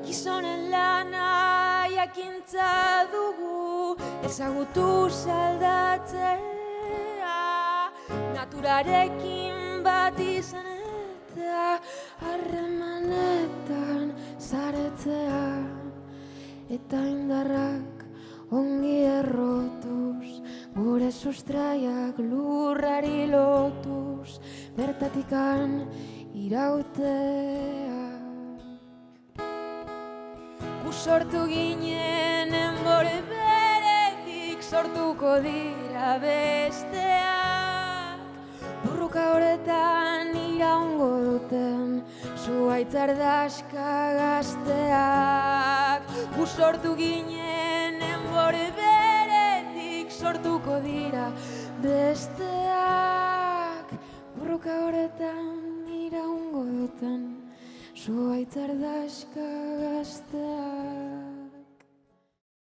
Gizonen lana jakintza dugu, ezagutu saldatzea, naturarekin bat izan eta harremanetan zaretzea, eta indarrak ongi errotuz, gure sustraiak lurrari lotuz, bertatikan irautea. Gu sortu ginen enbore beretik, sortuko dira besteak, burruka horretan iraungo duten zuhaitz ardazka gazteak. Gu sortu ginen enbore beretik, sortuko dira besteak, burruka horretan iraungo duten zuhaitz ardazka gazteak.